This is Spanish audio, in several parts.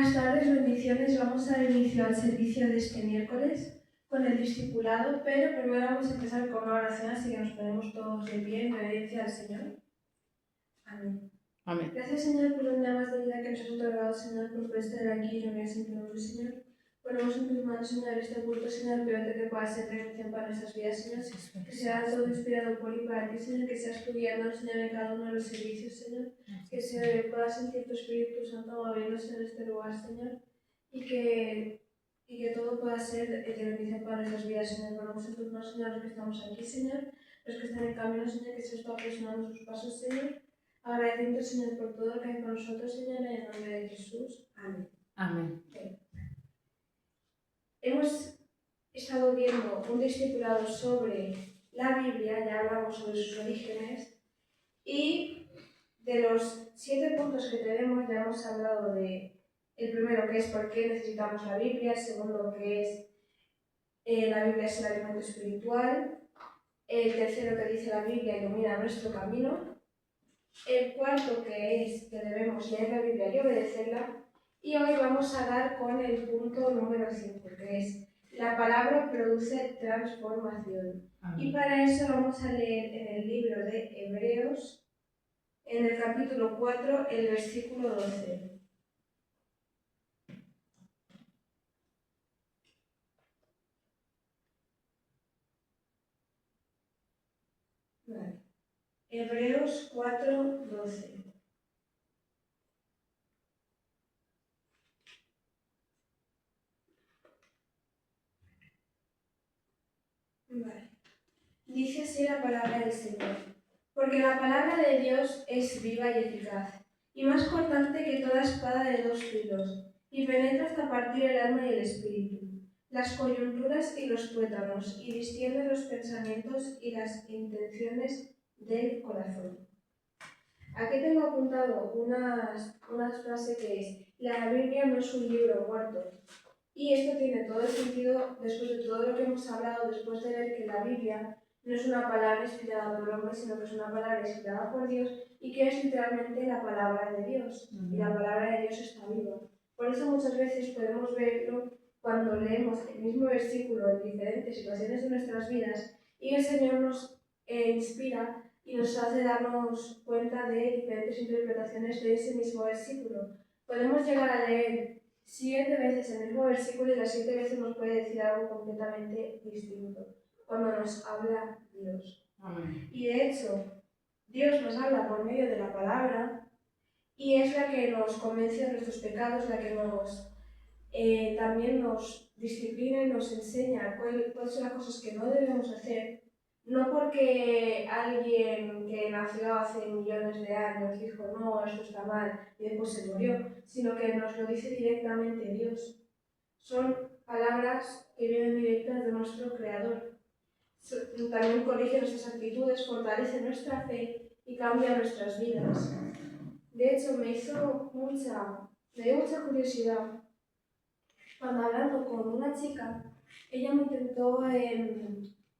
Buenas tardes, bendiciones. Vamos a dar inicio al servicio de este miércoles con el discipulado, pero primero vamos a empezar con una oración, así que nos ponemos todos de pie en obediencia al Señor. Amén. Amén. Gracias, Señor, por un día más de vida que nos has otorgado, Señor, por estar aquí y reunir en tu nombre, Señor. Ponemos en tus manos, Señor, este culto, Señor, pero que pueda ser bendición para nuestras vidas, Señor, que sea todo inspirado por y para ti, Señor, que seas tú guiándonos, Señor, en cada uno de los servicios, Señor, que se pueda sentir tu Espíritu Santo moviéndose en este lugar, Señor, y que todo pueda ser de bendición para nuestras vidas, Señor. Ponemos en tus manos, Señor, los que estamos aquí, Señor, los que están en camino, Señor, que seas tú apresurando sus pasos, Señor. Agradeciendo, Señor, por todo lo que hay con nosotros, Señor, en el nombre de Jesús. Amén. Amén. Okay. Hemos estado viendo un discipulado sobre la Biblia, ya hablamos sobre sus orígenes, y de los 7 puntos que tenemos ya hemos hablado de el primero, que es por qué necesitamos la Biblia; el segundo, que es la Biblia es el alimento espiritual; el tercero, que dice la Biblia ilumina nuestro camino; el cuarto, que es que debemos leer la Biblia y obedecerla; y hoy vamos a dar con el punto número 5, que es la palabra produce transformación. Y para eso vamos a leer en el libro de Hebreos, en el capítulo 4, el versículo 12. Vale. Hebreos 4, 12. Vale. Dice así la palabra del Señor. Porque la palabra de Dios es viva y eficaz, y más cortante que toda espada de 2 filos, y penetra hasta partir el alma y el espíritu, las coyunturas y los tuétanos, y discierne los pensamientos y las intenciones del corazón. Aquí tengo apuntado una frase que es: la Biblia no es un libro muerto. Y esto tiene todo el sentido después de todo lo que hemos hablado, después de ver que la Biblia no es una palabra inspirada por el hombre, sino que es una palabra inspirada por Dios y que es literalmente la palabra de Dios. Y la palabra de Dios está viva. Por eso muchas veces podemos verlo cuando leemos el mismo versículo en diferentes situaciones de nuestras vidas y el Señor nos inspira y nos hace darnos cuenta de diferentes interpretaciones de ese mismo versículo. Podemos llegar a leer 7 veces el mismo versículo y las 7 veces nos puede decir algo completamente distinto cuando nos habla Dios. Amén. Y de hecho, Dios nos habla por medio de la palabra y es la que nos convence de nuestros pecados, la que también nos disciplina y nos enseña cuáles son las cosas que no debemos hacer. No porque alguien que nació hace millones de años dijo no, esto está mal y después se murió, sino que nos lo dice directamente Dios. Son palabras que vienen directas de nuestro Creador. También corrige nuestras actitudes, fortalece nuestra fe y cambia nuestras vidas. De hecho, me dio mucha curiosidad cuando hablando con una chica, ella me intentó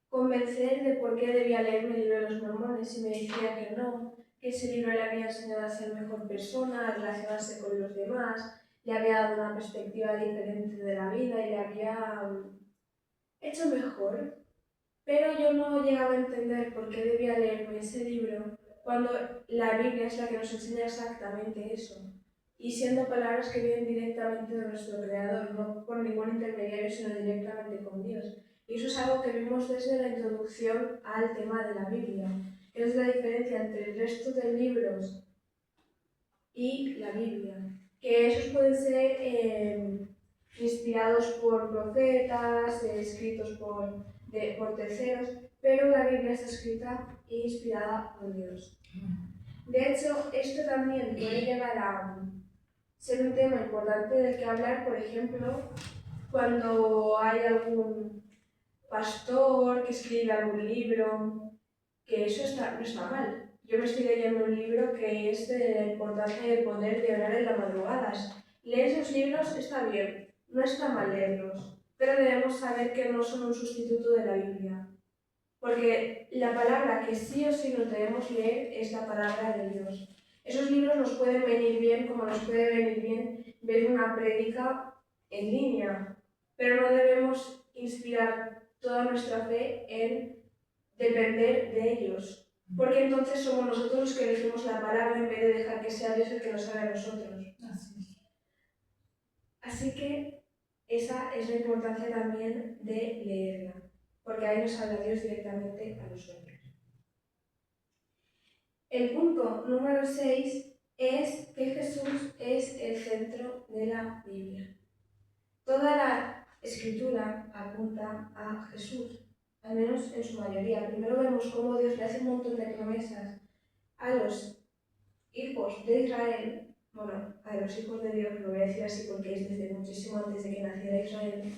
convencer de por qué debía leerme el libro de los mormones y me decía que no, que ese libro le había enseñado a ser mejor persona, a relacionarse con los demás, le había dado una perspectiva diferente de la vida y le había hecho mejor. Pero yo no llegaba a entender por qué debía leerme ese libro cuando la Biblia es la que nos enseña exactamente eso. Y siendo palabras que vienen directamente de nuestro Creador, no por ningún intermediario, sino directamente con Dios. Y eso es algo que vimos desde la introducción al tema de la Biblia. Es la diferencia entre el resto de libros y la Biblia. Que esos pueden ser inspirados por profetas, escritos por terceros, pero la Biblia está escrita e inspirada por Dios. De hecho, esto también puede llegar a ser un tema importante del que hablar, por ejemplo, cuando hay algún pastor que escribe algún libro, que eso no está mal. Yo me estoy leyendo un libro que es de la importancia del poder de orar en las madrugadas. Leer esos libros está bien, no está mal leerlos, pero debemos saber que no son un sustituto de la Biblia. Porque la palabra que sí o sí nos debemos leer es la palabra de Dios. Esos libros nos pueden venir bien, como nos puede venir bien ver una prédica en línea, pero no debemos inspirar toda nuestra fe en depender de ellos, porque entonces somos nosotros los que elegimos la palabra en vez de dejar que sea Dios el que nos haga a nosotros. Así que esa es la importancia también de leerla, porque ahí nos habla Dios directamente a nosotros. El punto número 6 es que Jesús es el centro de la Biblia. Toda la escritura apunta a Jesús, al menos en su mayoría. Primero vemos cómo Dios le hace un montón de promesas a los hijos de Israel, bueno, a los hijos de Dios, lo voy a decir así porque es desde muchísimo antes de que naciera Israel,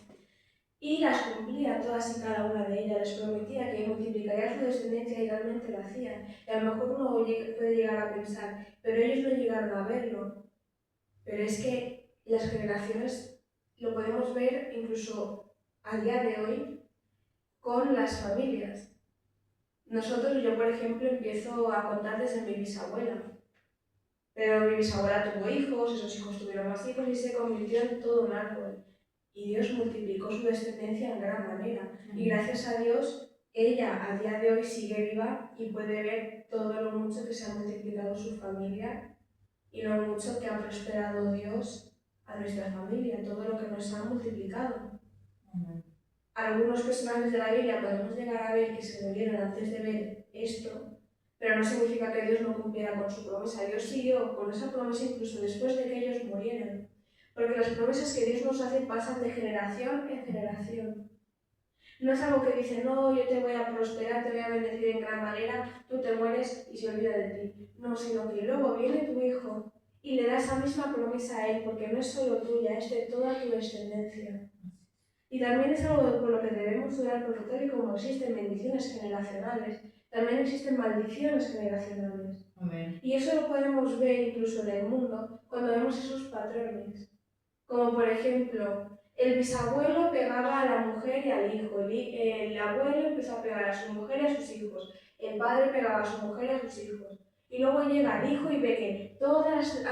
y las cumplía todas y cada una de ellas, les prometía que multiplicaría su descendencia y realmente lo hacía. Y a lo mejor uno puede llegar a pensar, pero ellos no llegaron a verlo. Pero es que las generaciones lo podemos ver incluso a día de hoy con las familias. Yo por ejemplo empiezo a contar desde mi bisabuela. Pero mi bisabuela tuvo hijos, esos hijos tuvieron más hijos y se convirtió en todo un árbol. Y Dios multiplicó su descendencia en gran manera. Y gracias a Dios, ella a día de hoy sigue viva y puede ver todo lo mucho que se ha multiplicado su familia y lo mucho que ha prosperado Dios a nuestra familia, todo lo que nos ha multiplicado. Algunos personajes de la Biblia podemos llegar a ver que se murieron antes de ver esto, pero no significa que Dios no cumpliera con su promesa. Dios siguió con esa promesa incluso después de que ellos murieran. Porque las promesas que Dios nos hace pasan de generación en generación. No es algo que dice, no, yo te voy a prosperar, te voy a bendecir en gran manera, tú te mueres y se olvida de ti. No, sino que luego viene tu hijo y le da esa misma promesa a él, porque no es solo tuya, es de toda tu descendencia. Y también es algo por lo que debemos orar, porque tal y como existen bendiciones generacionales, también existen maldiciones generacionales. Amén. Y eso lo podemos ver incluso en el mundo cuando vemos esos patrones. Como por ejemplo, el bisabuelo pegaba a la mujer y al hijo, el abuelo empezó a pegar a su mujer y a sus hijos, el padre pegaba a su mujer y a sus hijos. Y luego llega el hijo y ve que todas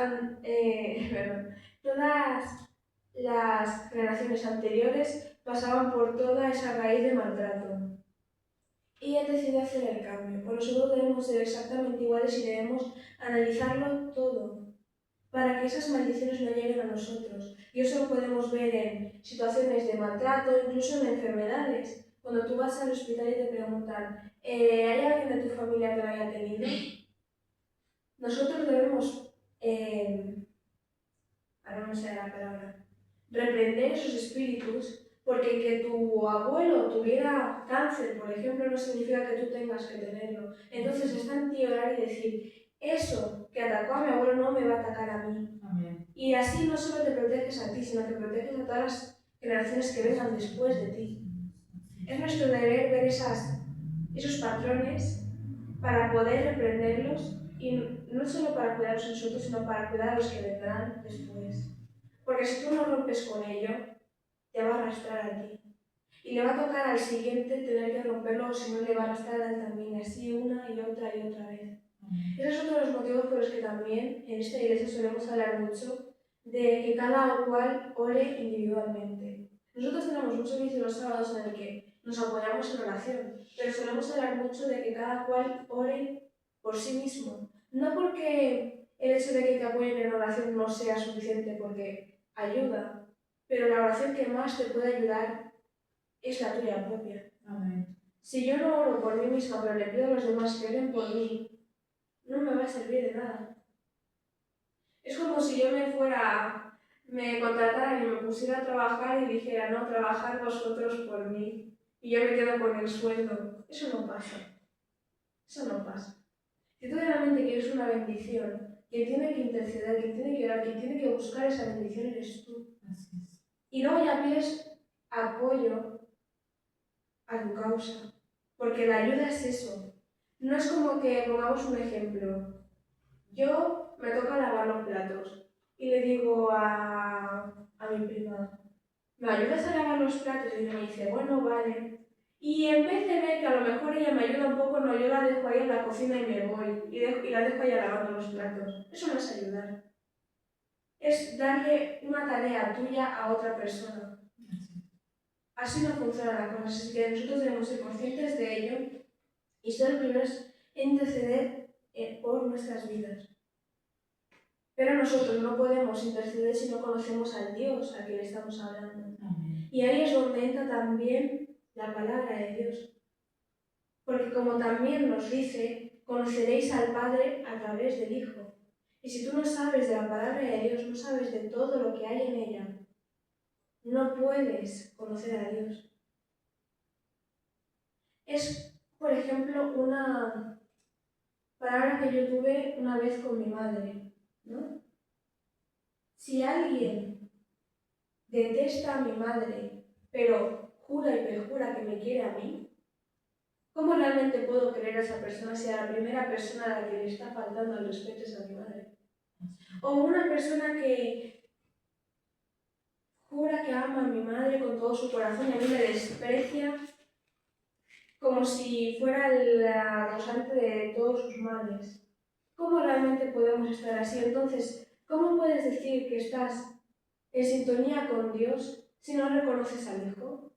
las generaciones anteriores pasaban por toda esa raíz de maltrato. Y él decide hacer el cambio. Por nosotros debemos ser exactamente iguales y debemos analizarlo todo para que esas maldiciones no lleguen a nosotros. Y eso lo podemos ver en situaciones de maltrato, incluso en enfermedades. Cuando tú vas al hospital y te preguntan, ¿hay alguien de tu familia que lo haya tenido? Nosotros debemos, ahora no sé la palabra, reprender esos espíritus, porque que tu abuelo tuviera cáncer, por ejemplo, no significa que tú tengas que tenerlo. Entonces está en ti orar y decir, eso que atacó a mi abuelo no me va a atacar a mí. Amén. Y así no solo te proteges a ti, sino que proteges a todas las generaciones que vengan después de ti. Es nuestro deber ver esos patrones para poder reprenderlos y no solo para cuidarnos nosotros, sino para cuidar a los que vendrán después. Porque si tú no rompes con ello, te va a arrastrar a ti. Y le va a tocar al siguiente tener que romperlo, o si no le va a arrastrar a él también, así una y otra vez. Ese es uno de los motivos por los que también en esta iglesia solemos hablar mucho de que cada cual ore individualmente. Nosotros tenemos un servicio los sábados en el que nos apoyamos en oración, pero solemos hablar mucho de que cada cual ore por sí mismo. No porque el hecho de que te apoyen en oración no sea suficiente, porque ayuda, pero la oración que más te puede ayudar es la tuya propia. Amén. Si yo no oro por mí misma, pero le pido a los demás que oren por mí, no me va a servir de nada. Es como si yo me contratara y me pusiera a trabajar y dijera, no, trabajar vosotros por mí, y yo me quedo con el sueldo. Eso no pasa. Eso no pasa. Si tú realmente quieres una bendición, quien tiene que interceder, quien tiene que orar, quien tiene que buscar esa bendición eres tú. Así es. Y luego ya pides apoyo a tu causa, porque la ayuda es eso. No es como que, pongamos un ejemplo, yo me toca lavar los platos y le digo a mi prima, ¿me ayudas a lavar los platos? Y ella me dice, bueno, vale. Y en vez de ver que a lo mejor ella me ayuda un poco, no, yo la dejo ahí en la cocina y me voy. Y la dejo ahí lavando los platos. Eso no es ayudar. Es darle una tarea tuya a otra persona. Así no funciona la cosa, así que nosotros debemos ser conscientes de ello y ser los primeros en interceder por nuestras vidas. Pero nosotros no podemos interceder si no conocemos al Dios al que le estamos hablando. Amén. Y ahí es donde entra también la palabra de Dios. Porque como también nos dice, conoceréis al Padre a través del Hijo. Y si tú no sabes de la palabra de Dios, no sabes de todo lo que hay en ella, no puedes conocer a Dios. Es, por ejemplo, una palabra que yo tuve una vez con mi madre, ¿no? Si alguien detesta a mi madre, pero jura y perjura que me quiere a mí, ¿cómo realmente puedo creer a esa persona si a la primera persona a la que le está faltando el respeto es a mi madre? O una persona que jura que ama a mi madre con todo su corazón y a mí me desprecia como si fuera la causante de todos sus males. ¿Cómo realmente podemos estar así? Entonces, ¿cómo puedes decir que estás en sintonía con Dios si no reconoces al Hijo?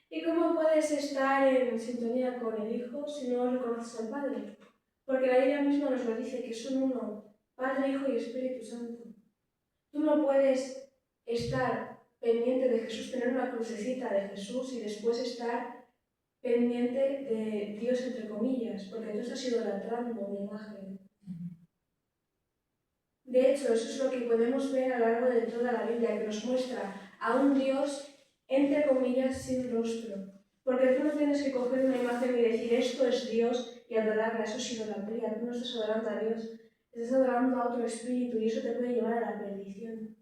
¿Y cómo puedes estar en sintonía con el Hijo si no reconoces al Padre? Porque la Biblia misma nos lo dice, que son uno, Padre, Hijo y Espíritu Santo. Tú no puedes estar pendiente de Jesús, tener una crucecita de Jesús y después estar pendiente de Dios, entre comillas, porque tú estás idolatrando una imagen. De hecho, eso es lo que podemos ver a lo largo de toda la Biblia, que nos muestra a un Dios, entre comillas, sin rostro. Porque tú no tienes que coger una imagen y decir esto es Dios y adorarla, eso es idolatría. Tú no estás adorando a Dios, estás adorando a otro espíritu y eso te puede llevar a la perdición.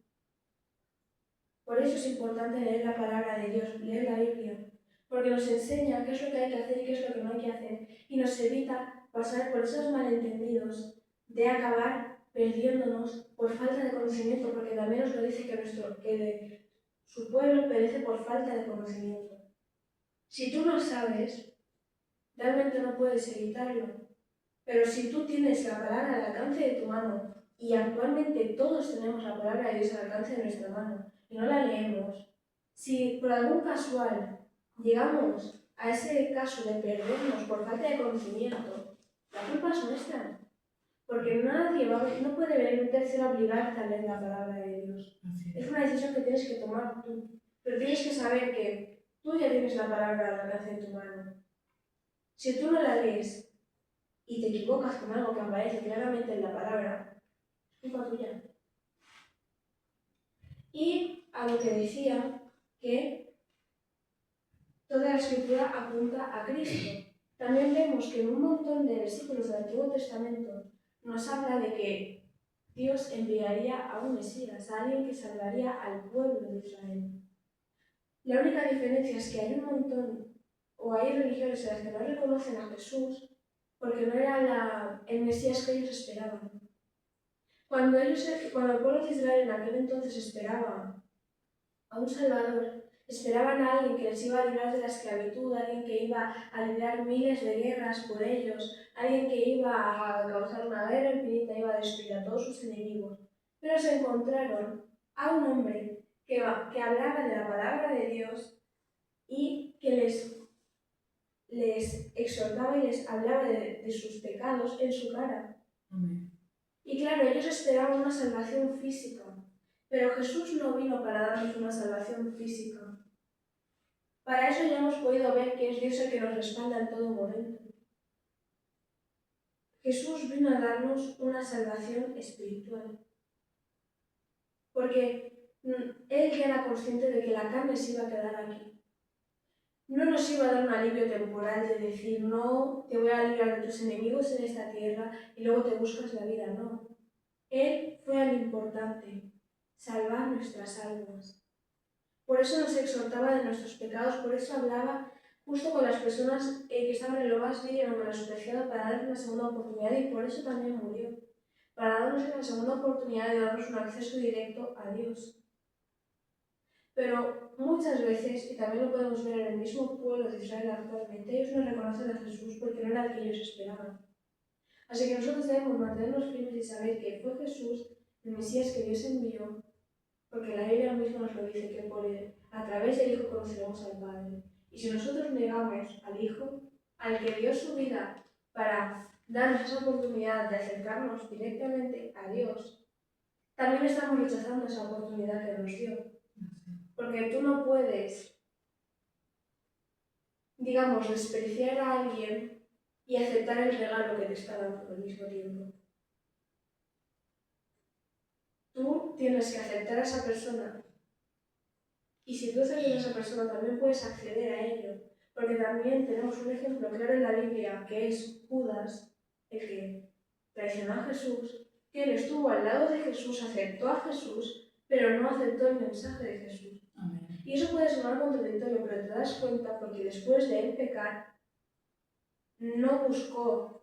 Por eso es importante leer la palabra de Dios, leer la Biblia, porque nos enseña qué es lo que hay que hacer y qué es lo que no hay que hacer, y nos evita pasar por esos malentendidos de acabar perdiéndonos por falta de conocimiento, porque también nos lo dice que su pueblo perece por falta de conocimiento. Si tú no sabes, realmente no puedes evitarlo, pero si tú tienes la palabra al alcance de tu mano, y actualmente todos tenemos la palabra de Dios al alcance de nuestra mano, y no la leemos, si por algún casual llegamos a ese caso de perdernos por falta de conocimiento, la culpa es nuestra. Porque no puede venir un tercero a obligarte a leer la palabra de Dios. Es una decisión que tienes que tomar tú. Pero tienes que saber que tú ya tienes la palabra al alcance de tu mano. Si tú no la lees y te equivocas con algo que aparece claramente en la palabra, es culpa tuya. Y a lo que decía, que toda la escritura apunta a Cristo. También vemos que en un montón de versículos del Antiguo Testamento nos habla de que Dios enviaría a un Mesías, a alguien que salvaría al pueblo de Israel. La única diferencia es que hay un montón, o hay religiones en las que no reconocen a Jesús porque no era el Mesías que ellos esperaban. Cuando el pueblo de Israel en aquel entonces esperaba a un Salvador, esperaban a alguien que les iba a librar de la esclavitud, alguien que iba a librar miles de guerras por ellos, alguien que iba a causar una guerra infinita, iba a destruir a todos sus enemigos. Pero se encontraron a un hombre que hablaba de la palabra de Dios y que les exhortaba y les hablaba de sus pecados en su cara. Amén. Y claro, ellos esperaban una salvación física, pero Jesús no vino para darnos una salvación física. Para eso ya hemos podido ver que es Dios el que nos respalda en todo momento. Jesús vino a darnos una salvación espiritual, porque Él ya era consciente de que la carne se iba a quedar aquí. No nos iba a dar un alivio temporal de decir, no, te voy a librar de tus enemigos en esta tierra y luego te buscas la vida, no. Él fue al importante, salvar nuestras almas. Por eso nos exhortaba de nuestros pecados, por eso hablaba justo con las personas que estaban en lo más vil y en lo menospreciado para darles una segunda oportunidad y por eso también murió, para darnos una segunda oportunidad de darnos un acceso directo a Dios. Pero muchas veces, y también lo podemos ver en el mismo pueblo de Israel actualmente, ellos no reconocen a Jesús porque no era el que ellos esperaban. Así que nosotros debemos mantenernos firmes y saber que fue Jesús, el Mesías que Dios envió, porque la Biblia misma nos lo dice, que por él, a través del Hijo conoceremos al Padre. Y si nosotros negamos al Hijo, al que dio su vida para darnos esa oportunidad de acercarnos directamente a Dios, también estamos rechazando esa oportunidad que nos dio. Porque tú no puedes, digamos, despreciar a alguien y aceptar el regalo que te está dando al mismo tiempo. Tú tienes que aceptar a esa persona. Y si tú aceptas a esa persona, también puedes acceder a ello. Porque también tenemos un ejemplo claro en la Biblia, que es Judas, el que traicionó a Jesús, que él estuvo al lado de Jesús, aceptó a Jesús, pero no aceptó el mensaje de Jesús. Amén. Y eso puede sonar contradictorio, pero te das cuenta porque después de él pecar, no buscó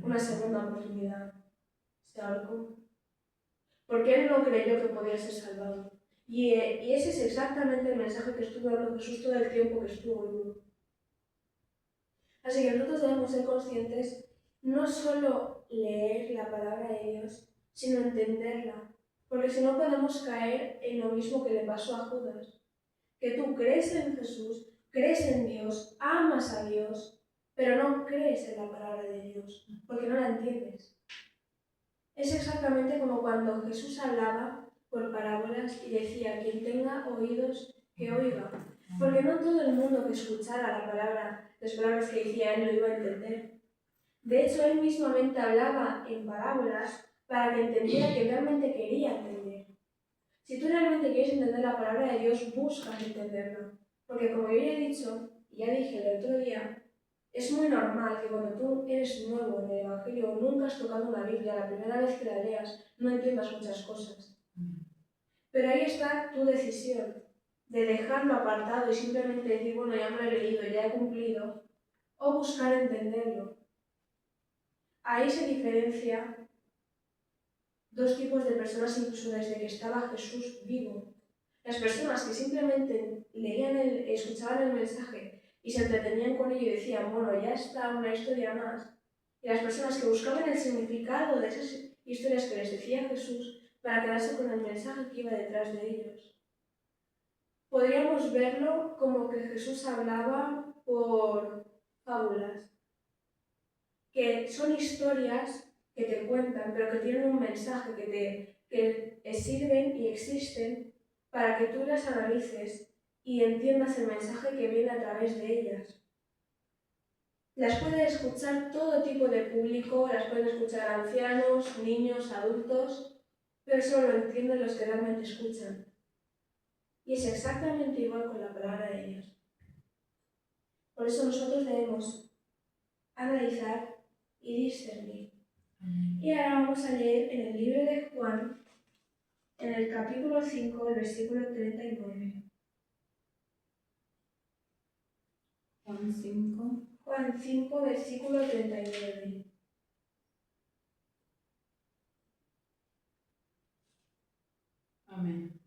una segunda oportunidad. ¿Se ahorcó? Porque él no creyó que podía ser salvado. Y ese es exactamente el mensaje que estuvo dando Jesús todo el tiempo que estuvo vivo. Así que nosotros debemos ser conscientes no solo leer la palabra de Dios, sino entenderla. Porque si no podemos caer en lo mismo que le pasó a Judas. Que tú crees en Jesús, crees en Dios, amas a Dios, pero no crees en la palabra de Dios, porque no la entiendes. Es exactamente como cuando Jesús hablaba por parábolas y decía, quien tenga oídos, que oiga. Porque no todo el mundo que escuchara las palabras que decía él lo iba a entender. De hecho, él mismamente hablaba en parábolas para que entendiera que realmente quería entender. Si tú realmente quieres entender la palabra de Dios, buscas entenderla. Porque como yo ya he dicho, y ya dije el otro día, es muy normal que cuando tú eres nuevo en el Evangelio o nunca has tocado una Biblia, la primera vez que la leas, no entiendas muchas cosas. Pero ahí está tu decisión de dejarlo apartado y simplemente decir, bueno, ya me lo he leído, ya he cumplido, o buscar entenderlo. Ahí se diferencia dos tipos de personas incluso desde que estaba Jesús vivo. Las personas que simplemente escuchaban el mensaje y se entretenían con ello y decían, bueno, ya está una historia más. Y las personas que buscaban el significado de esas historias que les decía Jesús para quedarse con el mensaje que iba detrás de ellos. Podríamos verlo como que Jesús hablaba por fábulas, que son historias que te cuentan, pero que tienen un mensaje que sirven y existen para que tú las analices y entiendas el mensaje que viene a través de ellas. Las puede escuchar todo tipo de público, las pueden escuchar ancianos, niños, adultos, pero solo lo entienden los que realmente escuchan. Y es exactamente igual con la palabra de Dios. Por eso nosotros debemos analizar y discernir. Y ahora vamos a leer en el libro de Juan, en el capítulo 5, el versículo 39. Juan 5. Juan 5, versículo 39. Amén.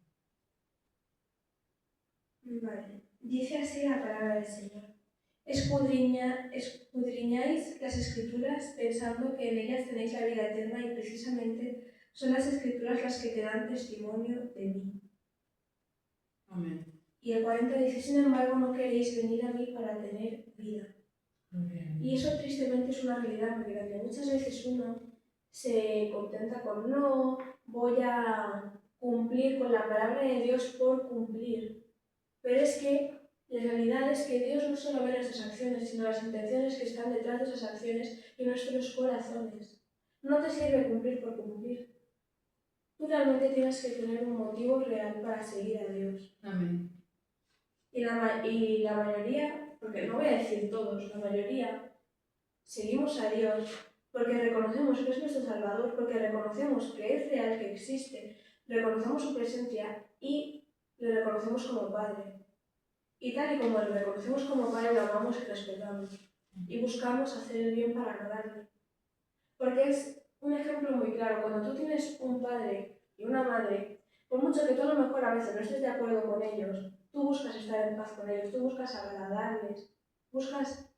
Vale. Dice así la palabra del Señor. Escudriñáis las Escrituras pensando que en ellas tenéis la vida eterna y precisamente son las Escrituras las que te dan testimonio de mí. Amén. Y el 40 dice, sin embargo, no queréis venir a mí para tener vida. Amén. Y eso tristemente es una realidad, porque muchas veces uno se contenta con no, voy a cumplir con la palabra de Dios por cumplir. Pero es que la realidad es que Dios no solo ve nuestras acciones, sino las intenciones que están detrás de esas acciones y nuestros corazones. No te sirve cumplir por cumplir. Tú realmente tienes que tener un motivo real para seguir a Dios. Amén. Y la mayoría, porque no voy a decir todos, la mayoría, seguimos a Dios porque reconocemos que es nuestro Salvador, porque reconocemos que es real, que existe, reconocemos su presencia y le reconocemos como Padre. Y tal y como lo reconocemos como Padre, lo amamos y respetamos. Y buscamos hacer el bien para agradarle. Porque es un ejemplo muy claro. Cuando tú tienes un padre y una madre, Por mucho que tú a lo mejor a veces no estés de acuerdo con ellos, tú buscas estar en paz con ellos, tú buscas agradarles, buscas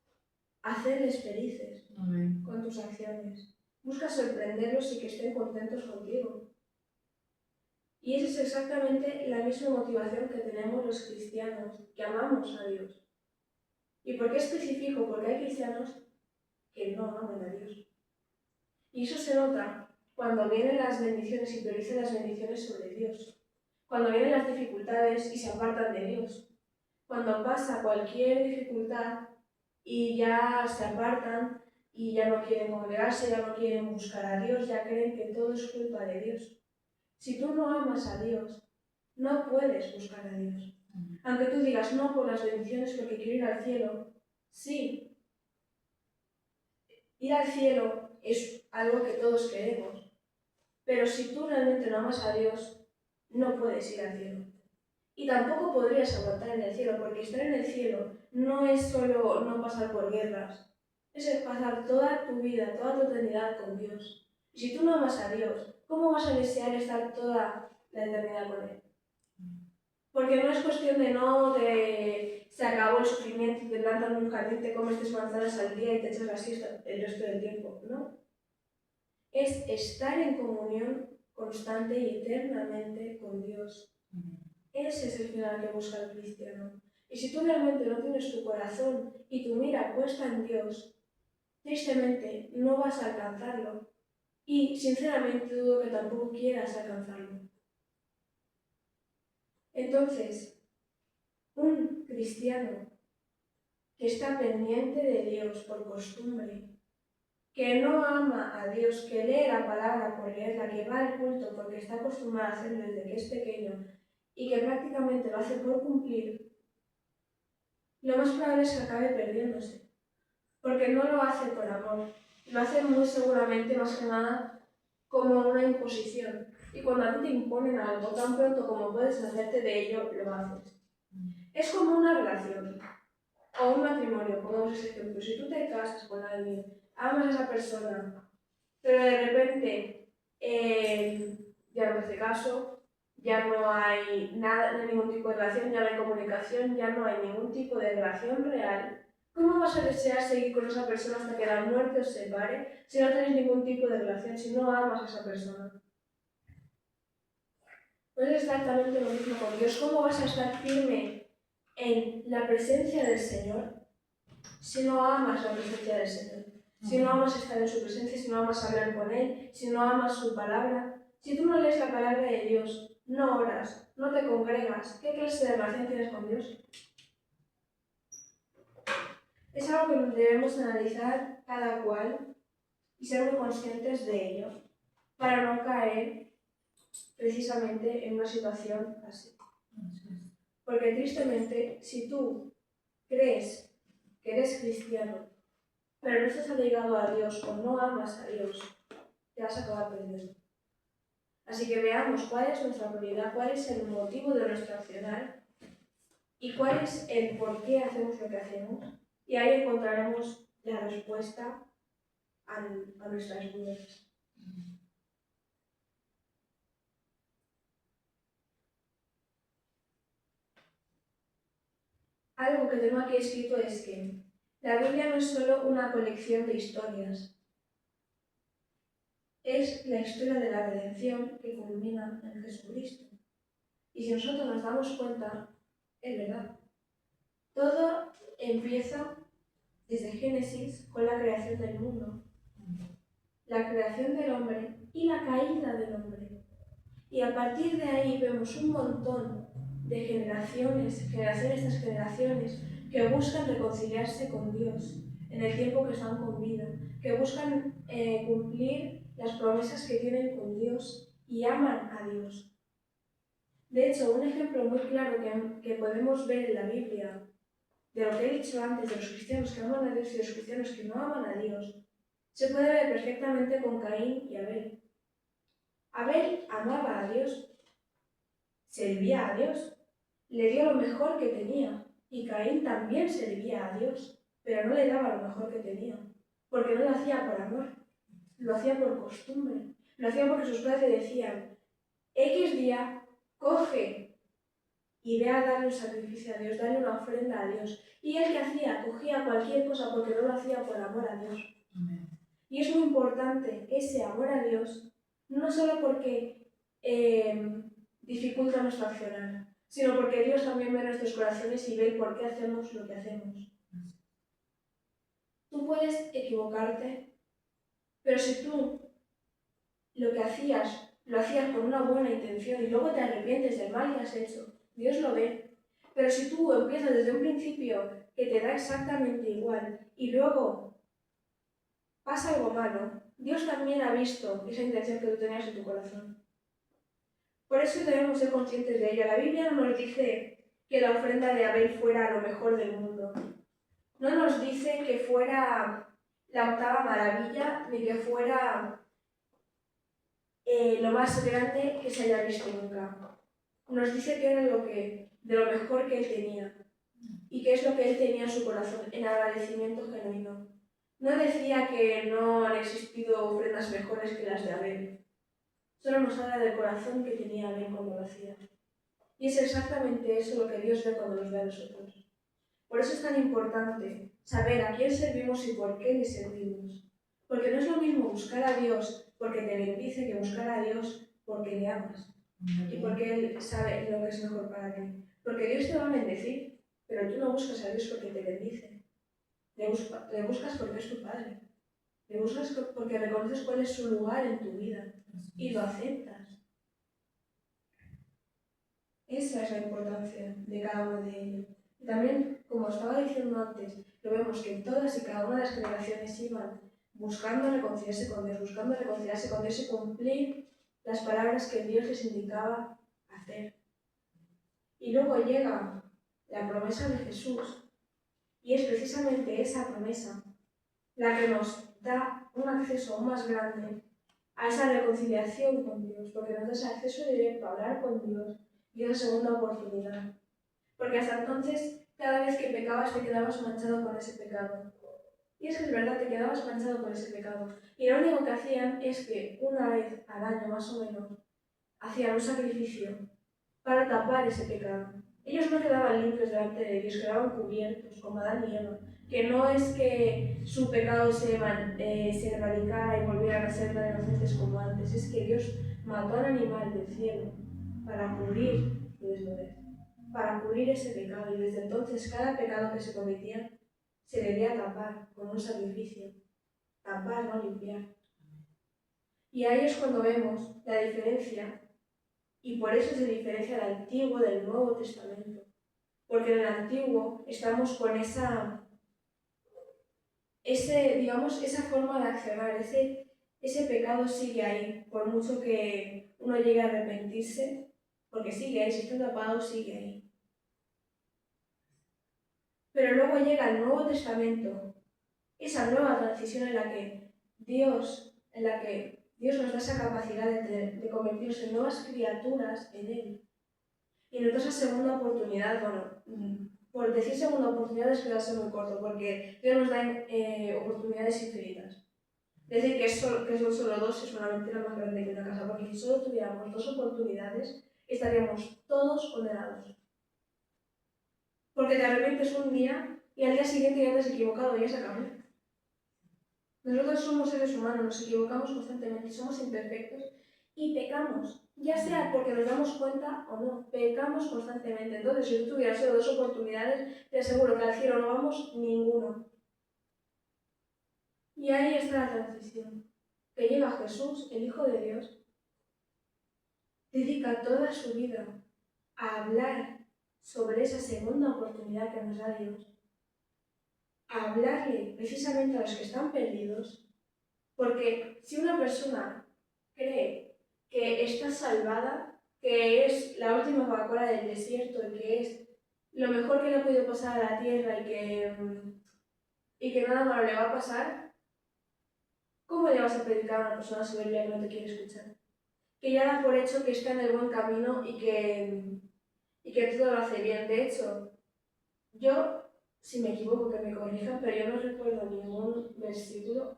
hacerles felices Amén. con tus acciones, buscas sorprenderlos y que estén contentos contigo. Y esa es exactamente la misma motivación que tenemos los cristianos, que amamos a Dios. ¿Y por qué especifico? Porque hay cristianos que no aman a Dios. Y eso se nota cuando vienen las bendiciones y priorizan las bendiciones sobre Dios. Cuando vienen las dificultades y se apartan de Dios. Cuando pasa cualquier dificultad y ya se apartan y ya no quieren congregarse, ya no quieren buscar a Dios, ya creen que todo es culpa de Dios. Si tú no amas a Dios, no puedes buscar a Dios. Aunque tú digas no por las bendiciones porque quiero ir al cielo, sí, ir al cielo es algo que todos queremos. Pero si tú realmente no amas a Dios, no puedes ir al cielo. Y tampoco podrías aguantar en el cielo, porque estar en el cielo no es solo no pasar por guerras, es pasar toda tu vida, toda tu eternidad con Dios. Y si tú no amas a Dios, ¿cómo vas a desear estar toda la eternidad con Él? Porque no es cuestión de se acabó el sufrimiento, te plantan en un jardín, te comes 3 manzanas al día y te echas la siesta el resto del tiempo, ¿no? Es estar en comunión constante y eternamente con Dios. Ese es el final que busca el cristiano. Y si tú realmente no tienes tu corazón y tu mira puesta en Dios, tristemente no vas a alcanzarlo. Y sinceramente dudo que tampoco quieras alcanzarlo. Entonces, un cristiano que está pendiente de Dios por costumbre, que no ama a Dios, que lee la palabra por leerla, que va al culto porque está acostumbrado a hacerlo desde que es pequeño y que prácticamente lo hace por cumplir, lo más probable es que acabe perdiéndose, porque no lo hace por amor, lo hace muy seguramente más que nada como una imposición. Y cuando a ti te imponen algo, tan pronto como puedes hacerte de ello, lo haces. Es como una relación o un matrimonio, pongamos ese ejemplo. Si tú te casas con alguien, amas a esa persona, pero de repente ya no te hace caso, ya no hay nada, no hay ningún tipo de relación, ya no hay comunicación, ya no hay ningún tipo de relación real, ¿cómo vas a desear seguir con esa persona hasta que la muerte os separe si no tenéis ningún tipo de relación, si no amas a esa persona? Pues es exactamente lo mismo con Dios. ¿Cómo vas a estar firme en la presencia del Señor si no amas la presencia del Señor? Si no amas estar en su presencia, si no amas hablar con Él, si no amas su palabra. Si tú no lees la palabra de Dios, no oras, no te congregas, ¿qué clase de relación tienes con Dios? Es algo que debemos analizar cada cual y ser muy conscientes de ello para no caer precisamente en una situación así. Porque tristemente, si tú crees que eres cristiano, pero no estás ligado a Dios o no amas a Dios, te vas a acabar perdiendo. Así que veamos cuál es nuestra prioridad, cuál es el motivo de nuestro accionar y cuál es el por qué hacemos lo que hacemos. Y ahí encontraremos la respuesta a nuestras dudas. Algo que tengo aquí escrito es que la Biblia no es solo una colección de historias, es la historia de la redención que culmina en Jesucristo. Y si nosotros nos damos cuenta, es verdad. Todo empieza desde Génesis con la creación del mundo, la creación del hombre y la caída del hombre. Y a partir de ahí vemos un montón de generaciones tras generaciones, que buscan reconciliarse con Dios en el tiempo que están con vida, que buscan cumplir las promesas que tienen con Dios y aman a Dios. De hecho, un ejemplo muy claro que podemos ver en la Biblia de lo que he dicho antes, de los cristianos que aman a Dios y los cristianos que no aman a Dios, se puede ver perfectamente con Caín y Abel. Abel amaba a Dios, servía a Dios, le dio lo mejor que tenía, y Caín también servía a Dios, pero no le daba lo mejor que tenía, porque no lo hacía por amor, lo hacía por costumbre, lo hacía porque sus padres le decían, X día coge y ve a darle un sacrificio a Dios, darle una ofrenda a Dios. ¿Y él qué hacía? Cogía cualquier cosa porque no lo hacía por amor a Dios. Amén. Y es muy importante ese amor a Dios, no solo porque dificulta nuestro accionar, sino porque Dios también ve nuestros corazones y ve el por qué hacemos lo que hacemos. Tú puedes equivocarte, pero si tú lo que hacías lo hacías con una buena intención y luego te arrepientes del mal que has hecho, Dios lo ve. Pero si tú empiezas desde un principio que te da exactamente igual y luego pasa algo malo, Dios también ha visto esa intención que tú tenías en tu corazón. Por eso debemos ser conscientes de ello. La Biblia no nos dice que la ofrenda de Abel fuera lo mejor del mundo. No nos dice que fuera la octava maravilla, ni que fuera lo más grande que se haya visto nunca. Nos dice que era de lo mejor que él tenía y que es lo que él tenía en su corazón, en agradecimiento genuino. No decía que no han existido ofrendas mejores que las de Abel. Solo nos habla del corazón que tenía Abel cuando lo hacía. Y es exactamente eso lo que Dios ve cuando nos ve a nosotros. Por eso es tan importante saber a quién servimos y por qué le servimos. Porque no es lo mismo buscar a Dios porque te bendice que buscar a Dios porque le amas y porque Él sabe lo que es mejor para ti. Porque Dios te va a bendecir, pero tú no buscas a Dios porque te bendice. Le buscas porque es tu Padre. Le buscas porque reconoces cuál es su lugar en tu vida y lo aceptas. Esa es la importancia de cada uno de ellos. Y también, como estaba diciendo antes, lo vemos que todas y cada una de las generaciones iban buscando reconciliarse con Dios y cumplir las palabras que Dios les indicaba hacer. Y luego llega la promesa de Jesús, y es precisamente esa promesa la que nos da un acceso aún más grande a esa reconciliación con Dios, porque nos da ese acceso directo a hablar con Dios y esa segunda oportunidad. Porque hasta entonces, cada vez que pecabas, te quedabas manchado con ese pecado. Y es que es verdad, te quedabas manchado con ese pecado. Y lo único que hacían es que una vez al año, más o menos, hacían un sacrificio para tapar ese pecado. Ellos no quedaban limpios delante de Dios, quedaban cubiertos, como Adán y Eva. Que no es que su pecado se erradicara y volvieran a ser tan inocentes como antes, es que Dios mató al animal del cielo para cubrir su desnudez, para cubrir ese pecado. Y desde entonces cada pecado que se cometía se debía tapar con un sacrificio. Tapar, no limpiar. Y ahí es cuando vemos la diferencia. Y por eso se diferencia el Antiguo del Nuevo Testamento. Porque en el Antiguo estamos con esa forma de accionar, ese pecado sigue ahí, por mucho que uno llegue a arrepentirse, porque sigue ahí, si está tapado, sigue ahí. Pero luego llega el Nuevo Testamento, esa nueva transición en la que Dios nos da esa capacidad de convertirnos en nuevas criaturas en Él. Y nos da esa segunda oportunidad, por decir segunda oportunidad es quedarse muy corto, porque Dios nos da oportunidades infinitas. Decir que son solo dos es una mentira más grande que una casa, porque si solo tuviéramos dos oportunidades, estaríamos todos condenados. Porque te arrepientes un día y al día siguiente ya te has equivocado y ya se acabó. Nosotros somos seres humanos, nos equivocamos constantemente, somos imperfectos y pecamos, ya sea porque nos damos cuenta o no, pecamos constantemente. Entonces, si tú tuvieras solo dos oportunidades, te aseguro que al cielo no vamos ninguno. Y ahí está la transición, que llega Jesús, el Hijo de Dios, dedica toda su vida a hablar sobre esa segunda oportunidad que nos da Dios, a hablarle precisamente a los que están perdidos, porque si una persona cree que está salvada, que es la última Coca-Cola del desierto y que es lo mejor que le ha podido pasar a la tierra y que nada malo le va a pasar, ¿cómo le vas a predicar a una persona soberbia que no te quiere escuchar? Que ya da por hecho que está en el buen camino y que todo lo hace bien. De hecho, yo, si me equivoco, que me corrijan, pero yo no recuerdo ningún versículo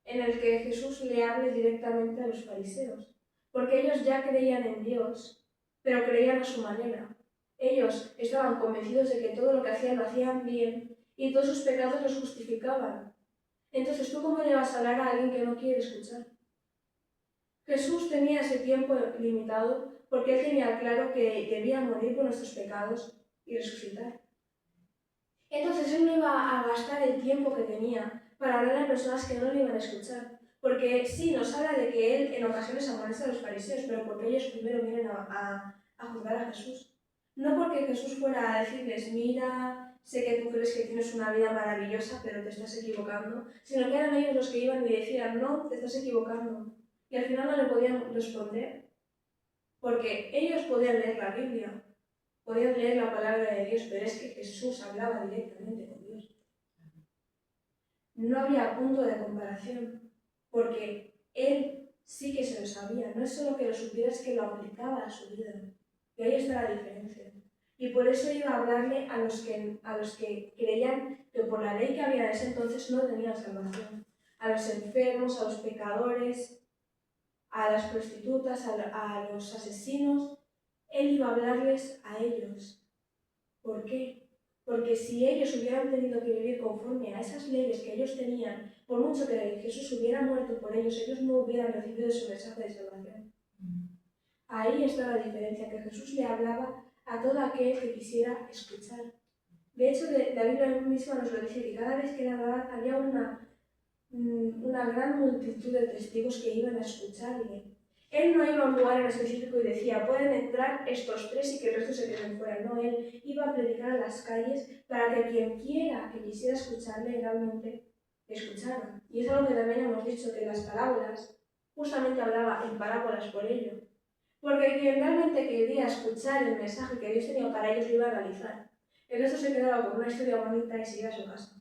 en el que Jesús le hable directamente a los fariseos, porque ellos ya creían en Dios pero creían a su manera. Ellos estaban convencidos de que todo lo que hacían lo hacían bien y todos sus pecados los justificaban. Entonces, ¿tú cómo le vas a hablar a alguien que no quiere escuchar? Jesús tenía ese tiempo limitado porque él tenía claro que debía morir por nuestros pecados y resucitar. Entonces él no iba a gastar el tiempo que tenía para hablar a personas que no le iban a escuchar. Porque sí, nos habla de que él en ocasiones amonesta a los fariseos, pero porque ellos primero vienen a juzgar a Jesús. No porque Jesús fuera a decirles, mira, sé que tú crees que tienes una vida maravillosa, pero te estás equivocando, sino que eran ellos los que iban y decían, no, te estás equivocando. Y al final no le podían responder, porque ellos podían leer la Biblia, podían leer la palabra de Dios, pero es que Jesús hablaba directamente con Dios. No había punto de comparación, porque él sí que se lo sabía, no es solo que lo supiera, es que lo aplicaba a su vida. Y ahí está la diferencia. Y por eso iba a hablarle a los que creían que por la ley que había en ese entonces no tenían salvación. A los enfermos, a los pecadores, a las prostitutas, a los asesinos. Él iba a hablarles a ellos. ¿Por qué? Porque si ellos hubieran tenido que vivir conforme a esas leyes que ellos tenían, por mucho que Jesús hubiera muerto por ellos no hubieran recibido su mensaje de salvación. Ahí está la diferencia, que Jesús le hablaba a todo aquel que quisiera escuchar. De hecho, la Biblia misma nos lo dice, que cada vez que le hablaba había una gran multitud de testigos que iban a escucharle. Él no iba a un lugar en específico y decía, pueden entrar estos tres y que el resto se queden fuera. No, él iba a predicar a las calles para que quien quiera que quisiera escucharle realmente escuchara. Y es algo que también hemos dicho, que las parábolas, justamente hablaba en parábolas por ello. Porque quien realmente quería escuchar el mensaje que Dios tenía para ellos lo iba a realizar. El resto se quedaba con una historia bonita y se iba a su casa.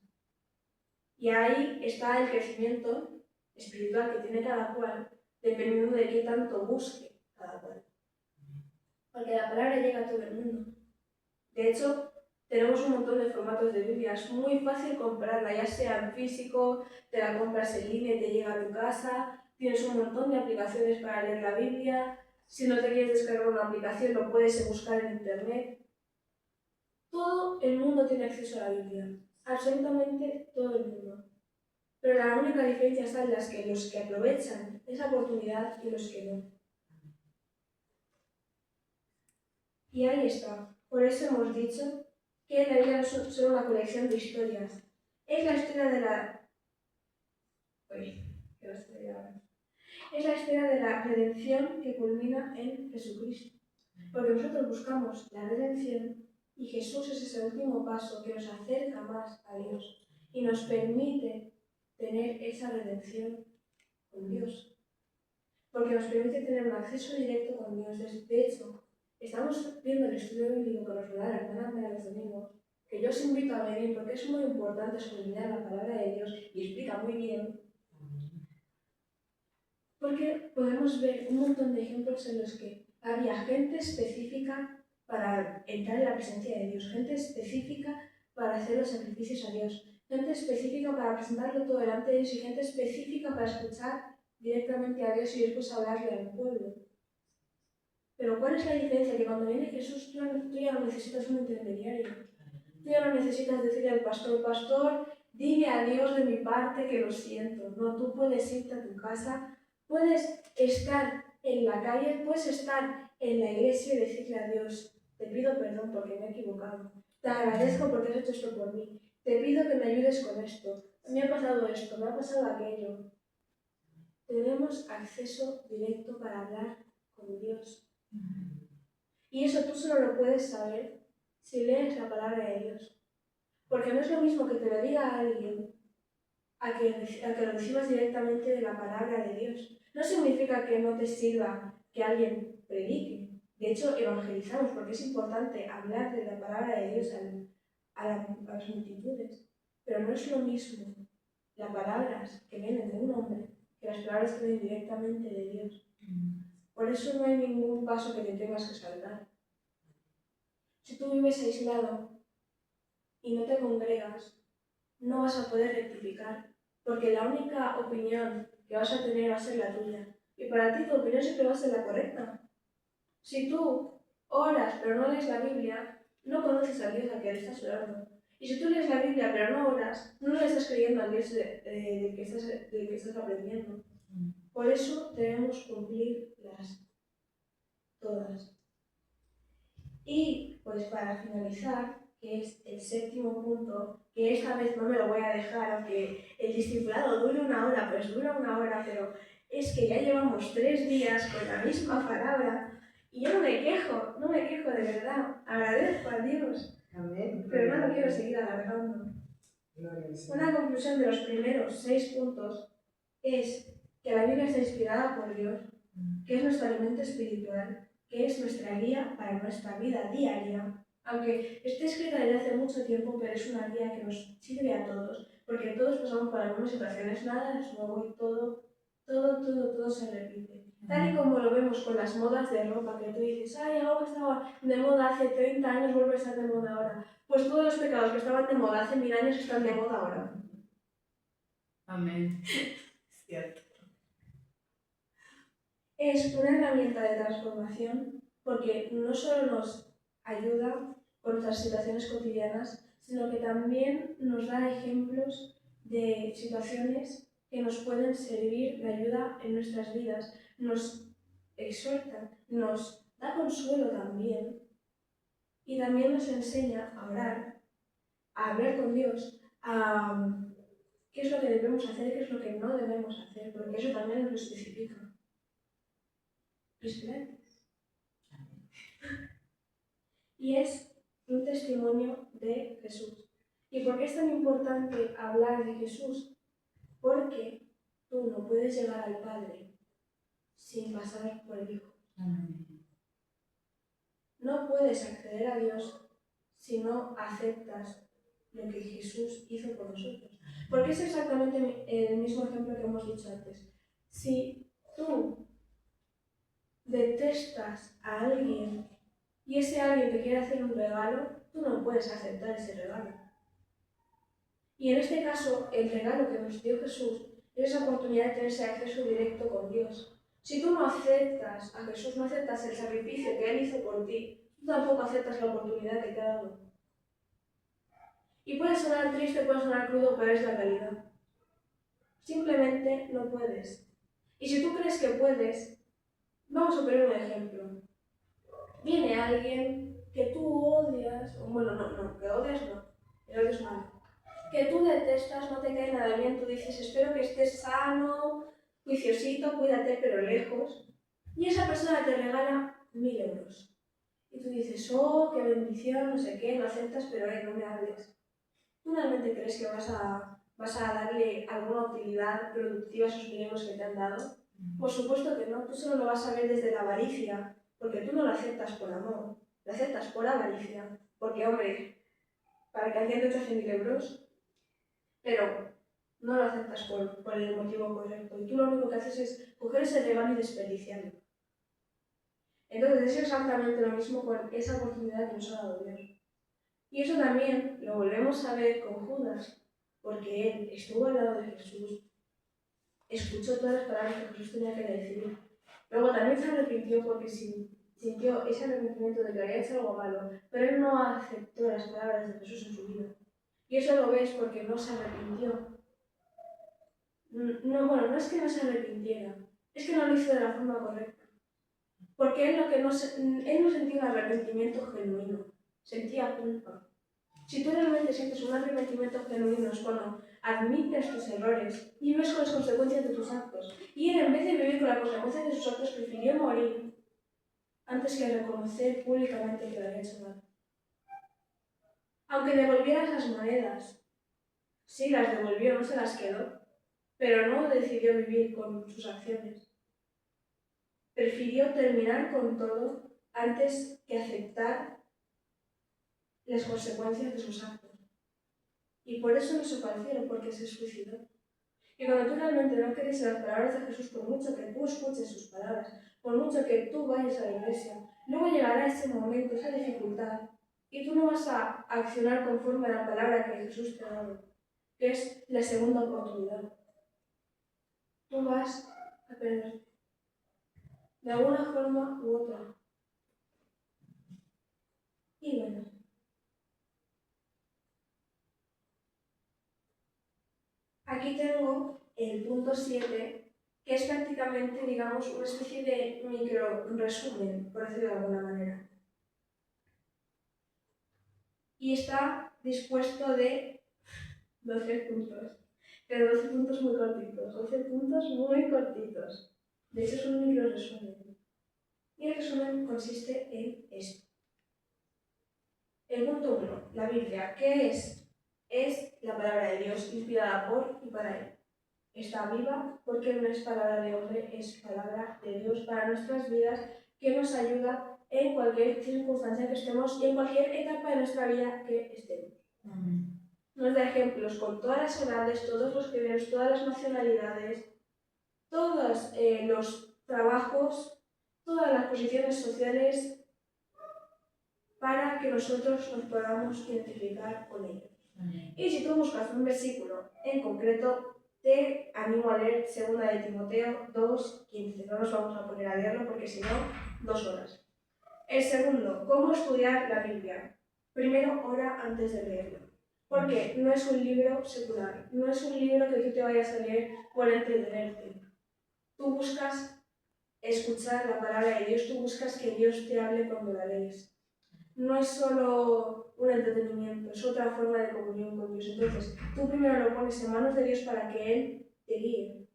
Y ahí está el crecimiento espiritual que tiene cada cual, dependiendo de qué tanto busque cada cual. Porque la palabra llega a todo el mundo. De hecho, tenemos un montón de formatos de Biblia. Es muy fácil comprarla, ya sea en físico, te la compras en línea y te llega a tu casa. Tienes un montón de aplicaciones para leer la Biblia. Si no te quieres descargar una aplicación, lo puedes buscar en internet. Todo el mundo tiene acceso a la Biblia. Absolutamente todo el mundo. Pero la única diferencia está en los que aprovechan esa oportunidad y los que no. Y ahí está. Por eso hemos dicho que la Biblia no es solo una colección de historias. Es la historia de la... Es la historia de la redención que culmina en Jesucristo. Porque nosotros buscamos la redención y Jesús es ese último paso que nos acerca más a Dios y nos permite tener esa redención con Dios. Porque nos permite tener un acceso directo con Dios. De hecho, estamos viendo el estudio bíblico que nos da la hermana Andrea los domingos, que yo os invito a venir porque es muy importante escudriñar la palabra de Dios y explica muy bien. Porque podemos ver un montón de ejemplos en los que había gente específica para entrar en la presencia de Dios, gente específica para hacer los sacrificios a Dios, gente específica para presentarlo todo delante de Dios y gente específica para escuchar directamente a Dios y después hablarle al pueblo. Pero ¿cuál es la diferencia? Que cuando viene Jesús tú ya no necesitas un intermediario. Tú ya no necesitas decirle al pastor, pastor, dile a Dios de mi parte que lo siento. No, tú puedes irte a tu casa, puedes estar en la calle, puedes estar en la iglesia y decirle a Dios, te pido perdón porque me he equivocado. Te agradezco porque has hecho esto por mí. Te pido que me ayudes con esto. Me ha pasado esto, me ha pasado aquello. Tenemos acceso directo para hablar con Dios. Y eso tú solo lo puedes saber si lees la palabra de Dios. Porque no es lo mismo que te lo diga alguien a que lo recibas directamente de la palabra de Dios. No significa que no te sirva que alguien predique. De hecho, evangelizamos porque es importante hablar de la palabra de Dios a las multitudes. Pero no es lo mismo las palabras que vienen de un hombre que las palabras que vienen directamente de Dios. Por eso no hay ningún paso que te tengas que saltar. Si tú vives aislado y no te congregas, no vas a poder rectificar, porque la única opinión que vas a tener va a ser la tuya. Y para ti tu opinión siempre va a ser la correcta. Si tú oras pero no lees la Biblia, no conoces a Dios al que le estás orando. Y si tú lees la Biblia pero no oras, no le estás creyendo al Dios del que estás aprendiendo. Por eso debemos cumplirlas todas. Y pues para finalizar, que es el séptimo punto, que esta vez no me lo voy a dejar, aunque el discipulado dure una hora, pues dura una hora, pero es que ya llevamos 3 días con la misma palabra y yo no me quejo de verdad, agradezco a Dios, Amén. pero no lo quiero seguir alargando. Una conclusión de los primeros 6 puntos es que la Biblia está inspirada por Dios, que es nuestro alimento espiritual, que es nuestra guía para nuestra vida diaria. Aunque esté escrita desde hace mucho tiempo, pero es una guía que nos sirve a todos, porque todos pasamos por algunas situaciones, nada es nuevo y todo se repite. Tal y como lo vemos con las modas de ropa, que tú dices, ay, algo que estaba de moda hace 30 años vuelve a estar de moda ahora. Pues todos los pecados que estaban de moda hace 1000 años están de moda ahora. Amén. Es cierto. Es una herramienta de transformación porque no solo nos ayuda con nuestras situaciones cotidianas, sino que también nos da ejemplos de situaciones que nos pueden servir de ayuda en nuestras vidas, nos exhorta, nos da consuelo también y también nos enseña a orar, a hablar con Dios, a qué es lo que debemos hacer y qué es lo que no debemos hacer, porque eso también nos lo especifica. Y es un testimonio de Jesús. ¿Y por qué es tan importante hablar de Jesús? Porque tú no puedes llegar al Padre sin pasar por el Hijo. No puedes acceder a Dios si no aceptas lo que Jesús hizo por nosotros. Porque es exactamente el mismo ejemplo que hemos dicho antes. Si tú detestas a alguien y ese alguien te quiere hacer un regalo, tú no puedes aceptar ese regalo. Y en este caso, el regalo que nos dio Jesús es esa oportunidad de tener ese acceso directo con Dios. Si tú no aceptas a Jesús, no aceptas el sacrificio que Él hizo por ti, tú tampoco aceptas la oportunidad que te ha dado. Y puede sonar triste, puede sonar crudo, pero es la realidad. Simplemente no puedes. Y si tú crees que puedes, vamos a poner un ejemplo. Viene alguien que tú odias, o bueno, no, que odias no, el odio es malo. Que tú detestas, no te cae nada bien, tú dices, espero que estés sano, juiciosito, cuídate, pero lejos. Y esa persona te regala 1000 euros. Y tú dices, oh, qué bendición, no sé qué, lo aceptas, pero no me hables. ¿Tú realmente crees que vas a darle alguna utilidad productiva a esos 1000 euros que te han dado? Por supuesto que no, tú solo lo vas a ver desde la avaricia, porque tú no lo aceptas por amor, lo aceptas por avaricia, porque hombre, para que alguien te rechace 1000 euros, pero no lo aceptas por el motivo correcto, y tú lo único que haces es coger ese regalo y desperdiciarlo. Entonces es exactamente lo mismo con esa oportunidad que nos ha dado Dios. Y eso también lo volvemos a ver con Judas, porque él estuvo al lado de Jesús, escuchó todas las palabras que Jesús tenía que decir. Luego también se arrepintió porque sintió ese arrepentimiento de que había hecho algo malo, pero él no aceptó las palabras de Jesús en su vida. Y eso lo ves porque no se arrepintió. No, bueno, no es que no se arrepintiera, es que no lo hizo de la forma correcta. Porque él no sentía un arrepentimiento genuino, sentía culpa. Si tú realmente sientes un arrepentimiento genuino es cuando admites tus errores y ves con las consecuencias de tus actos. Y él, en vez de vivir con las consecuencias de sus actos, prefirió morir antes que reconocer públicamente que lo había hecho mal. Aunque devolviera esas monedas, sí las devolvió, no se las quedó, pero no decidió vivir con sus acciones. Prefirió terminar con todo antes que aceptar las consecuencias de sus actos. Y por eso no se fue al cielo, porque se suicidó. Y cuando tú realmente no crees en las palabras de Jesús, por mucho que tú escuches sus palabras, por mucho que tú vayas a la iglesia, luego llegará ese momento, esa dificultad, y tú no vas a accionar conforme a la palabra que Jesús te ha dado, que es la segunda oportunidad. Tú vas a perder, de alguna forma u otra. punto 7, que es prácticamente, digamos, una especie de micro resumen, por decirlo de alguna manera. Y está dispuesto de 12 puntos, pero 12 puntos muy cortitos, 12 puntos muy cortitos. De hecho, es un micro resumen. Y el resumen consiste en esto. El punto 1, la Biblia. ¿Qué es? Es la palabra de Dios inspirada por y para Él. Está viva porque no es palabra de hombre, es palabra de Dios para nuestras vidas, que nos ayuda en cualquier circunstancia que estemos y en cualquier etapa de nuestra vida que estemos. Amén. Nos da ejemplos con todas las edades, todos los géneros, todas las nacionalidades, todos los trabajos, todas las posiciones sociales, para que nosotros nos podamos identificar con ellos. Amén. Y si tú buscas un versículo en concreto, te animo a leer 2 de Timoteo 2:15. No nos vamos a poner a leerlo porque si no, 2 horas. El segundo, ¿cómo estudiar la Biblia? Primero, ora antes de leerlo. Porque no es un libro secular, no es un libro que tú te vayas a leer por entretenerte. Tú buscas escuchar la palabra de Dios, tú buscas que Dios te hable cuando la lees. No es solo un entretenimiento, es otra forma de comunión con Dios. Entonces, tú primero lo pones en manos de Dios para que Él te guíe.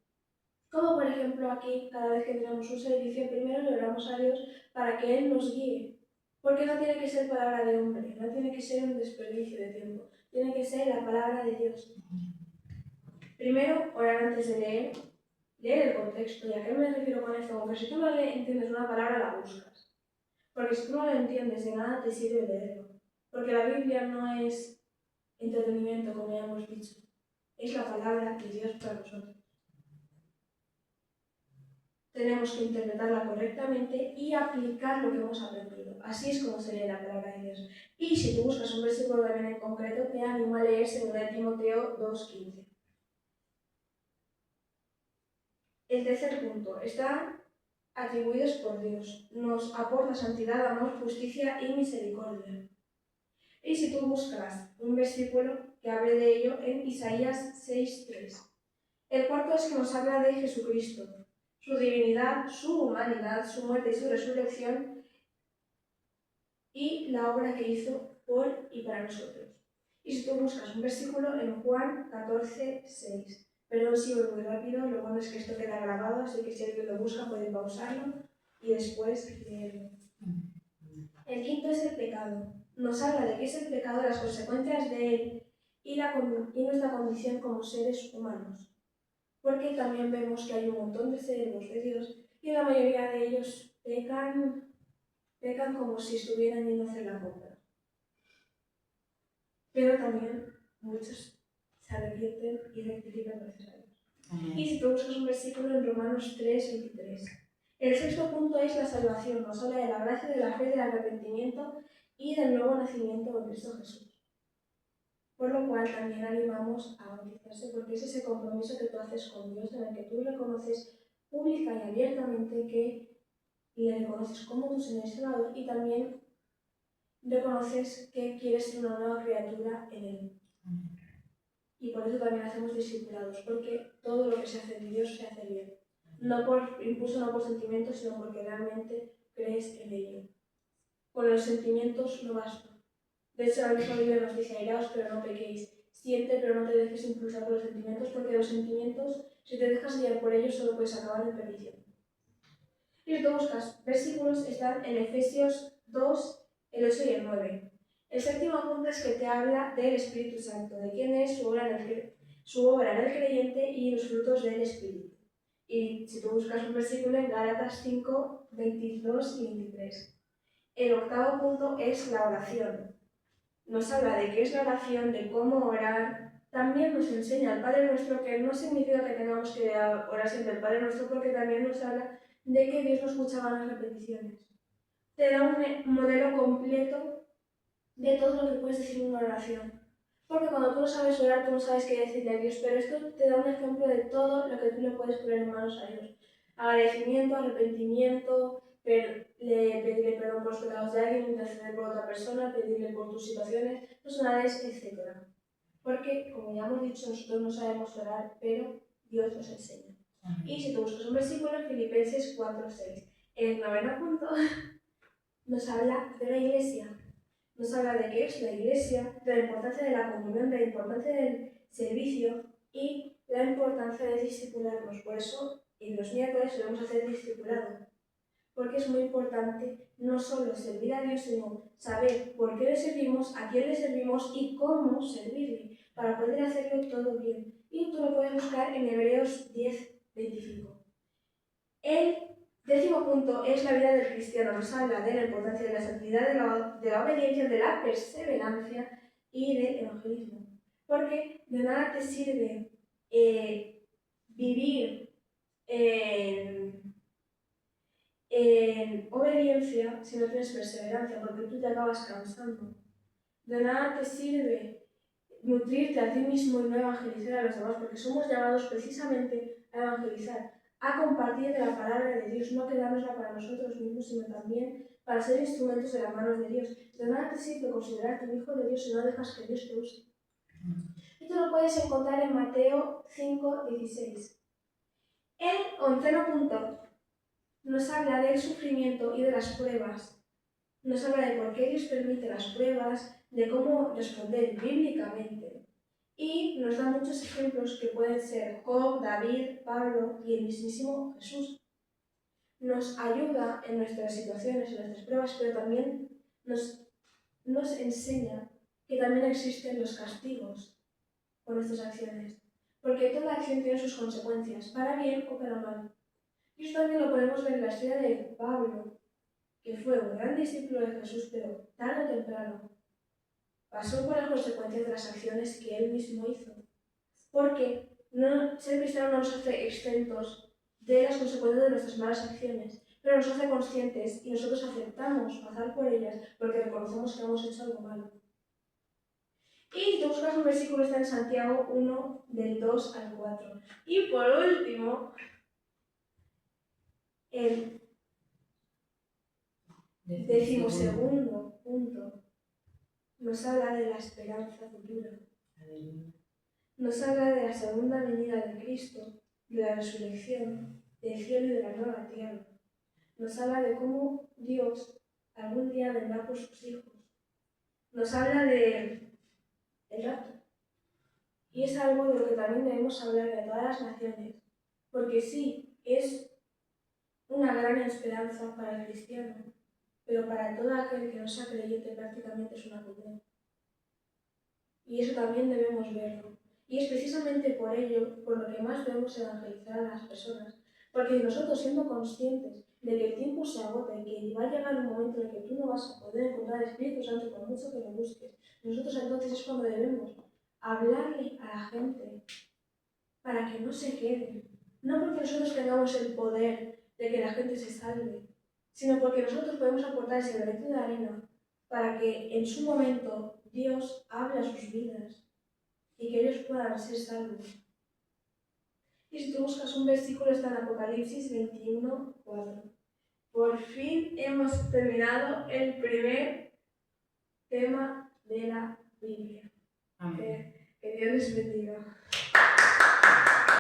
Como por ejemplo aquí, cada vez que tenemos un servicio, primero le oramos a Dios para que Él nos guíe. Porque no tiene que ser palabra de hombre, no tiene que ser un desperdicio de tiempo, tiene que ser la palabra de Dios. Primero, orar antes de leer el contexto. ¿Y a qué me refiero con esto? Porque si tú no entiendes una palabra, la buscas. Porque si tú no lo entiendes, de nada te sirve leerlo. Porque la Biblia no es entretenimiento, como ya hemos dicho. Es la palabra de Dios para nosotros. Tenemos que interpretarla correctamente y aplicar lo que hemos aprendido. Así es como se lee la palabra de Dios. Y si tú buscas un versículo también en concreto, te animo a leer 2 de Timoteo 2:15. El tercer punto. Están atribuidos por Dios. Nos aporta santidad, amor, justicia y misericordia. Y si tú buscas un versículo que hable de ello en Isaías 6:3. El cuarto es que nos habla de Jesucristo, su divinidad, su humanidad, su muerte y su resurrección y la obra que hizo por y para nosotros. Y si tú buscas un versículo en Juan 14:6. Perdón si voy muy rápido, lo bueno es que esto queda grabado, así que si alguien lo busca puede pausarlo y después leerlo. El quinto es el pecado. Nos habla de qué es el pecado, las consecuencias de él y nuestra condición como seres humanos. Porque también vemos que hay un montón de siervos de Dios y la mayoría de ellos pecan como si estuvieran yendo a hacer la compra. Pero también muchos se arrepienten y rectifican gracias a Dios. Amén. Y si tú buscas un versículo en Romanos 3:23. El sexto punto es la salvación. Nos habla de la gracia, de la fe, del arrepentimiento y del nuevo nacimiento en Cristo Jesús. Por lo cual también animamos a bautizarse, porque es ese compromiso que tú haces con Dios, en el que tú reconoces pública y abiertamente que le reconoces como tu Señor y Salvador y también reconoces que quieres ser una nueva criatura en Él. Y por eso también hacemos discipulados, porque todo lo que se hace de Dios se hace bien. No por impulso, no por sentimientos, sino porque realmente crees en ello. Con los sentimientos no basta. De hecho, la misma Biblia nos dice: airaos, pero no pequéis. Siente, pero no te dejes impulsar por los sentimientos, porque los sentimientos, si te dejas guiar por ellos, solo puedes acabar en perdición. Y si tú buscas versículos, están en Efesios 2, el 8 y el 9. El séptimo punto es que te habla del Espíritu Santo, de quién es su obra en el creyente y los frutos del Espíritu. Y si tú buscas un versículo en Gálatas 5, 22 y 23. El octavo punto es la oración. Nos habla de qué es la oración, de cómo orar. También nos enseña el Padre Nuestro, que no significa que tengamos que orar siempre el Padre Nuestro, porque también nos habla de que Dios no escuchaba las repeticiones. Te da un modelo completo de todo lo que puedes decir en una oración. Porque cuando tú no sabes orar, tú no sabes qué decirle a Dios, pero esto te da un ejemplo de todo lo que tú le puedes poner en manos a Dios. Agradecimiento, arrepentimiento, pedirle perdón por los pecados de alguien, interceder por otra persona, pedirle por tus situaciones personales, etc. Porque, como ya hemos dicho, nosotros no sabemos orar, pero Dios nos enseña. Amén. Y si tú buscas un versículo en Filipenses 4:6, el 9º punto nos habla de la iglesia. Nos habla de qué es la iglesia, de la importancia de la comunión, de la importancia del servicio y la importancia de discipularnos. Por eso, en los miércoles solemos hacer discipulado, porque es muy importante no solo servir a Dios, sino saber por qué le servimos, a quién le servimos y cómo servirle, para poder hacerlo todo bien. Y tú lo puedes buscar en Hebreos 10:25. El 10º punto es la vida del cristiano. Nos habla de la importancia de la santidad, de la obediencia, de la perseverancia y del evangelismo. Porque de nada te sirve vivir en obediencia si no tienes perseverancia, porque tú te acabas cansando. De nada te sirve nutrirte a ti mismo y no evangelizar a los demás, porque somos llamados precisamente a evangelizar, a compartir de la palabra de Dios, no quedárnosla para nosotros mismos, sino también para ser instrumentos de las manos de Dios. De nada te sirve considerarte un hijo de Dios si no dejas que Dios te use. Esto lo puedes encontrar en Mateo 5:16. El 11º punto nos habla del sufrimiento y de las pruebas. Nos habla de por qué Dios permite las pruebas, de cómo responder bíblicamente. Y nos da muchos ejemplos que pueden ser Job, David, Pablo y el mismísimo Jesús. Nos ayuda en nuestras situaciones, en nuestras pruebas, pero también nos enseña que también existen los castigos por nuestras acciones. Porque toda acción tiene sus consecuencias, para bien o para mal. Y esto también lo podemos ver en la historia de Pablo, que fue un gran discípulo de Jesús, pero tarde o temprano pasó por las consecuencias de las acciones que él mismo hizo. Porque ser cristiano no nos hace exentos de las consecuencias de nuestras malas acciones, pero nos hace conscientes y nosotros aceptamos pasar por ellas porque reconocemos que hemos hecho algo malo. Y si te buscas un versículo, está en Santiago 1, del 2 al 4. Y por último, el 12º punto nos habla de la esperanza futura. Nos habla de la segunda venida de Cristo, de la resurrección, del cielo y de la nueva tierra. Nos habla de cómo Dios algún día vendrá por sus hijos. Nos habla del rapto. Y es algo de lo que también debemos hablar de todas las naciones, porque sí, es una gran esperanza para el cristiano, pero para todo aquel que no sea creyente prácticamente es una condena. Y eso también debemos verlo. Y es precisamente por ello por lo que más debemos evangelizar a las personas. Porque nosotros, siendo conscientes de que el tiempo se agota y que va a llegar un momento en el que tú no vas a poder encontrar el Espíritu Santo por mucho que lo busques, nosotros entonces es cuando debemos hablarle a la gente para que no se quede. No porque nosotros tengamos el poder de que la gente se salve, sino porque nosotros podemos aportar ese granito de arena para que en su momento Dios hable a sus vidas y que ellos puedan ser salvos. Y si tú buscas un versículo, está en Apocalipsis 21:4. Por fin hemos terminado el primer tema de la Biblia. Amén. Que Dios les bendiga.